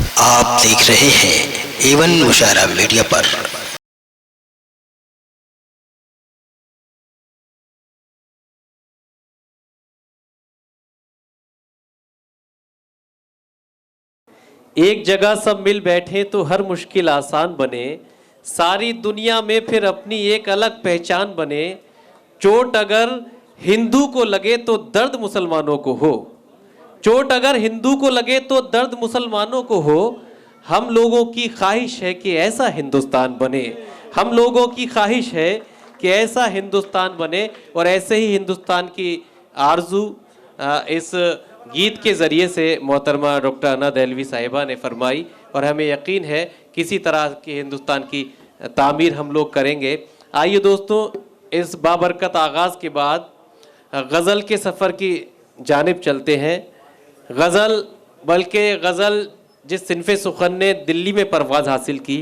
आप देख रहे हैं एवन मुशायरा मीडिया पर। एक जगह सब मिल बैठे तो हर मुश्किल आसान बने, सारी दुनिया में फिर अपनी एक अलग पहचान बने। चोट अगर हिंदू को लगे तो दर्द मुसलमानों को हो, चोट अगर हिंदू को लगे तो दर्द मुसलमानों को हो। हम लोगों की ख्वाहिश है कि ऐसा हिंदुस्तान बने, हम लोगों की ख्वाहिश है कि ऐसा हिंदुस्तान बने। और ऐसे ही हिंदुस्तान की आरजू इस गीत के ज़रिए से मोहतरमा डॉक्टर अना दहलवी साहिबा ने फरमाई, और हमें यकीन है किसी तरह के हिंदुस्तान की तामीर हम लोग करेंगे। आइए दोस्तों, इस बाबरकत आगाज़ के बाद गज़ल के सफ़र की जानिब चलते हैं। गज़ल, बल्कि गज़ल जिस सिनफ़े सुखन ने दिल्ली में परवाज़ हासिल की,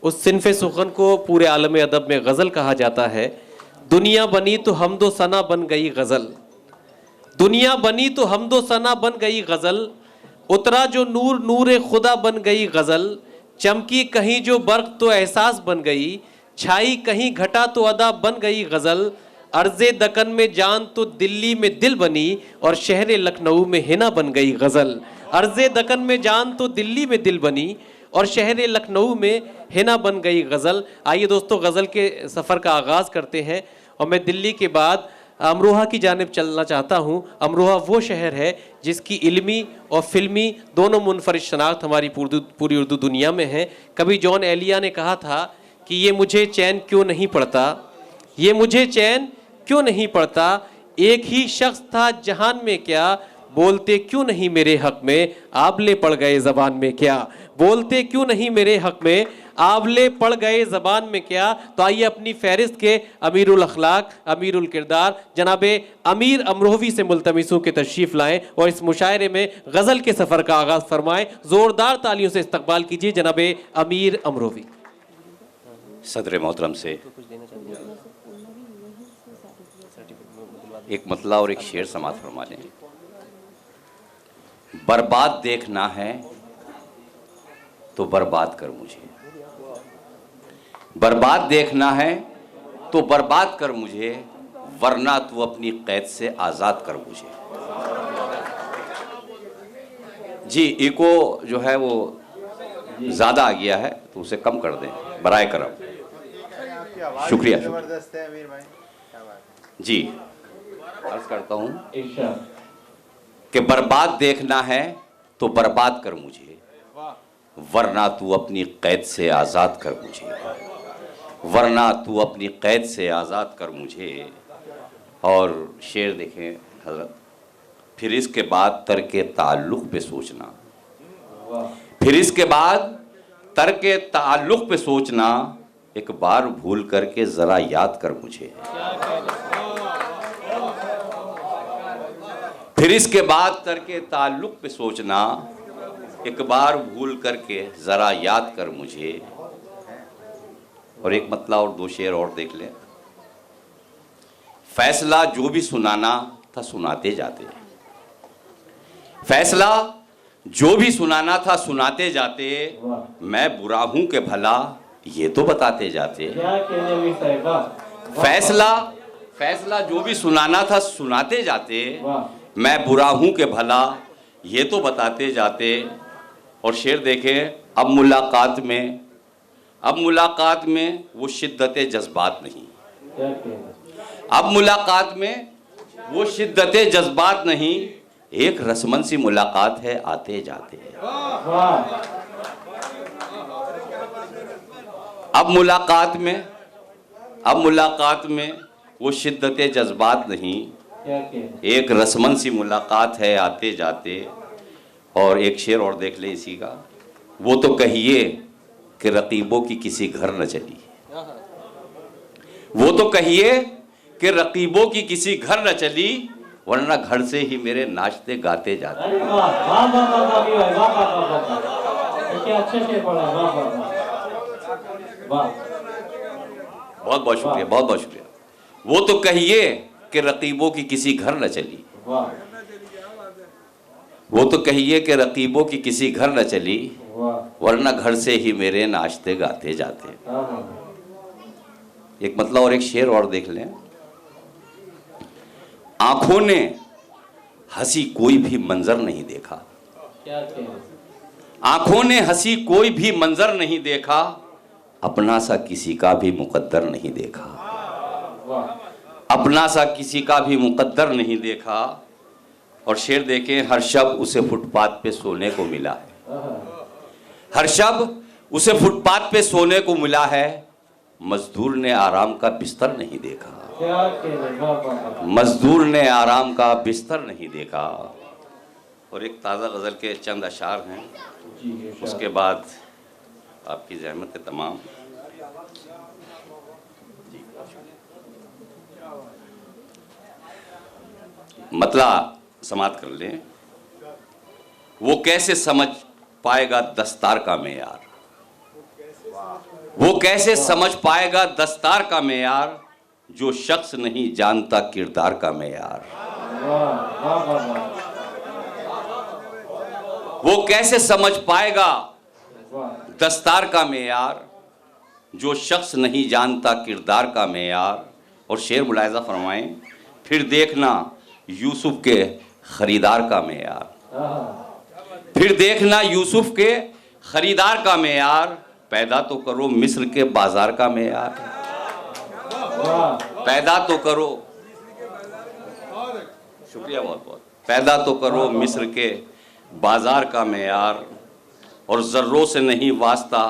उस सिनफ़े सुखन को पूरे आलम अदब में गज़ल कहा जाता है। दुनिया बनी तो हमदो सना बन गई गज़ल, दुनिया बनी तो हमदो सना बन गई गज़ल, उतरा जो नूर नूर खुदा बन गई गज़ल, चमकी कहीं जो बर्क़ तो एहसास बन गई, छाई कहीं घटा तो अदा बन गई गज़ल। अर्ज़े दकन में जान तो दिल्ली में दिल बनी, और शहर लखनऊ में हिना बन गई गज़ल। अर्ज़े दकन में जान तो दिल्ली में दिल बनी, और शहर लखनऊ में हिना बन गई गज़ल। आइए दोस्तों, गज़ल के सफ़र का आगाज़ करते हैं, और मैं दिल्ली के बाद अमरोहा की जानिब चलना चाहता हूँ। अमरोहा वो शहर है जिसकी इल्मी और फिल्मी दोनों मुनफरिद शनाख्त हमारी पूरी उर्दू दुनिया में है। कभी जॉन एलिया ने कहा था कि ये मुझे चैन क्यों नहीं पड़ता, ये मुझे चैन क्यों नहीं पड़ता, एक ही शख्स था जहान में क्या, बोलते क्यों नहीं मेरे हक़ में, आबले पड़ गए ज़बान में क्या, बोलते क्यों नहीं मेरे हक़ में, आबले पड़ गए ज़बान में क्या। तो आइए अपनी फहरिस्त के अमीरुल अखलाक, अमीरुल किरदार जनाबे अमीर अमरोहवी से मुल्तमिसों के तशरीफ़ लाएँ और इस मुशायरे में गज़ल के सफ़र का आगाज़ फरमाएँ। ज़ोरदार तालियों से इस्तकबाल कीजिए जनाबे अमीर अमरोहवी। सदर मोहतरम से एक मतला और एक शेर समात फरमा लें। बर्बाद देखना है तो बर्बाद कर मुझे, बर्बाद देखना है तो बर्बाद कर मुझे, वरना तू अपनी कैद से आज़ाद कर मुझे। जी, इको जो है वो ज़्यादा आ गया है तो उसे कम कर दें बराए करम। शुक्रिया। जी, अर्ज करता हूँ कि बर्बाद देखना है तो बर्बाद कर मुझे, वरना तू अपनी कैद से आज़ाद कर मुझे, वरना तू अपनी कैद से आज़ाद कर मुझे। और शेर देखें हज़रत, फिर इसके बाद तर्के ताल्लुक़ पे सोचना, फिर इसके बाद तर्के ताल्लुक़ पे सोचना, एक बार भूल करके ज़रा याद कर मुझे। फिर इसके बाद तर्के ताल्लुक़ पे सोचना, एक बार भूल करके ज़रा याद कर मुझे। और एक मतला और दो शेर और देख लें। फैसला जो भी सुनाना था सुनाते जाते, फैसला जो भी सुनाना था सुनाते जाते, मैं बुरा हूं कि भला ये तो बताते जाते। फैसला जो भी सुनाना था सुनाते जाते, मैं बुरा हूं कि भला ये तो बताते जाते। और शेर देखें, अब मुलाकात में वो शिद्दत जज्बात नहीं, अब मुलाकात में वो शिद्दत जज्बात नहीं, एक रस्मन सी मुलाकात है आते जाते। अब मुलाकात में वो शिद्दत जज्बात नहीं, एक रस्मन सी मुलाकात है आते जाते। और एक शेर और देख ले इसी का, वो तो कहिए कि रकीबों की किसी घर न चली, वो तो कहिए कि रकीबों की किसी घर न चली, वरना घर से ही मेरे नाचते गाते जाते। बहुत बहुत शुक्रिया, बहुत बहुत शुक्रिया। वो तो कहिए कि रकीबों की किसी घर न चली, वो तो कहिए कि रकीबों की किसी घर न चली, वरना घर से ही मेरे नाचते गाते जाते। एक मतलब और एक शेर और देख लें। आंखों ने हंसी कोई भी मंजर नहीं देखा, आंखों ने हंसी कोई भी मंजर नहीं देखा, अपना सा किसी का भी मुकद्दर नहीं देखा, अपना सा किसी का भी मुकद्दर नहीं देखा। और शेर देखें, हर शब उसे फुटपाथ पे सोने को मिला है, हर शब उसे फुटपाथ पे सोने को मिला है, मजदूर ने आराम का बिस्तर नहीं देखा, मजदूर ने आराम का बिस्तर नहीं देखा। और एक ताज़ा गज़ल के चंद अशार हैं, उसके बाद आपकी ज़हमत तमाम। मतला समाप्त कर लें। वो कैसे समझ पाएगा दस्तार का मेयार, वो कैसे समझ पाएगा दस्तार का मेयार, जो शख्स नहीं जानता किरदार का मेयार। वो कैसे समझ पाएगा दस्तार का मेयार, जो शख्स नहीं जानता किरदार का मेयार। और शेर मुलाहिजा फरमाएं, फिर देखना यूसुफ के खरीदार का मेयार, फिर देखना यूसुफ के खरीदार का मेयार, पैदा तो करो मिस्र के बाजार का मेयार, पैदा तो करो, शुक्रिया बहुत बहुत, पैदा तो करो मिस्र के बाजार का मेयार। और जर्रों से नहीं वास्ता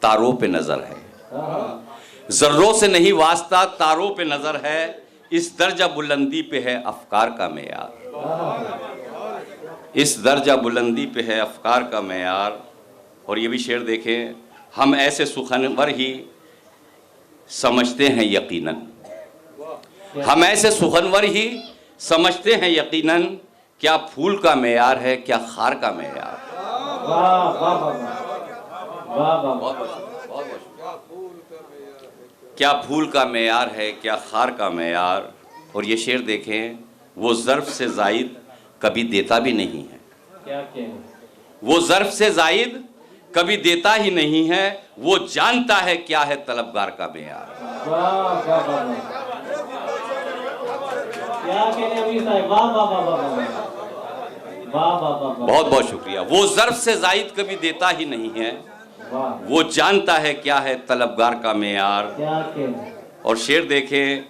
तारों पे नजर है, जर्रों से नहीं वास्ता तारों पे नजर है, इस दर्जा बुलंदी पे है अफकार का मेयार, इस दर्जा बुलंदी पे है अफकार का मेयार। और ये भी शेर देखें, हम ऐसे सुखनवर ही समझते हैं यकीनन, हम ऐसे सुखनवर ही समझते हैं यकीनन, क्या फूल का मेयार है क्या खार का मेयार। क्या फूल का मेयार है क्या खार का मेयार। और ये शेर देखें, वो ज़र्फ़ से ज़ायद कभी देता भी नहीं है, वो ज़र्फ़ से ज़ायद कभी देता ही नहीं है, वो जानता है क्या है तलबगार का मेयार। बहुत बहुत शुक्रिया। वो ज़र्फ़ से ज़ायद कभी देता ही नहीं है, वो जानता है क्या है तलबगार का मेयार। और शेर देखें,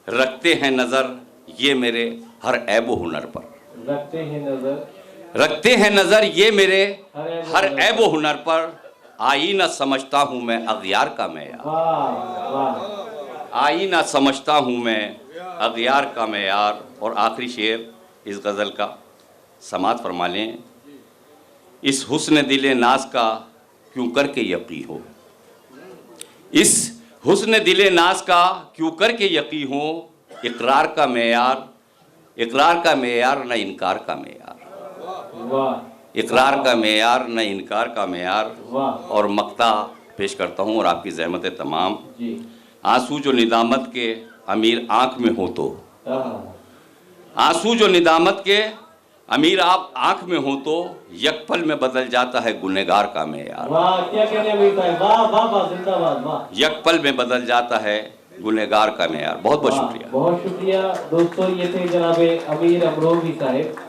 रखते हैं नज़र ये मेरे हर ऐब व हुनर पर, रखते हैं नज़र ये मेरे हर ऐब व हुनर पर, आईना समझता हूँ मैं अग़ियार का मेयार, आईना समझता हूँ मैं अग़ियार का मेयार। और आखिरी शेर इस गज़ल का समात फरमा लें। इस हुस्न दिले नाज का क्यों करके यकी हो, इस हुस्न दिले नाज का क्यों करके यकी हो, इकरार का मेयार, इकरार का मेयार न इनकार का मेयार, इकरार का मेयार न इनकार का मेयार। और मक्ता पेश करता हूँ और आपकी ज़हमत तमाम। आंसू जो निदामत के अमीर आँख में हो तो, आंसू जो निदामत के अमीर आप आंख में हो तो, एक पल में बदल जाता है गुनहगार का मेयार, एक पल में बदल जाता है गुनहगार का मेयार। बहुत बहुत शुक्रिया। बहुत शुक्रिया दोस्तों, ये थे जनाबे अमीर अमरोही साहब।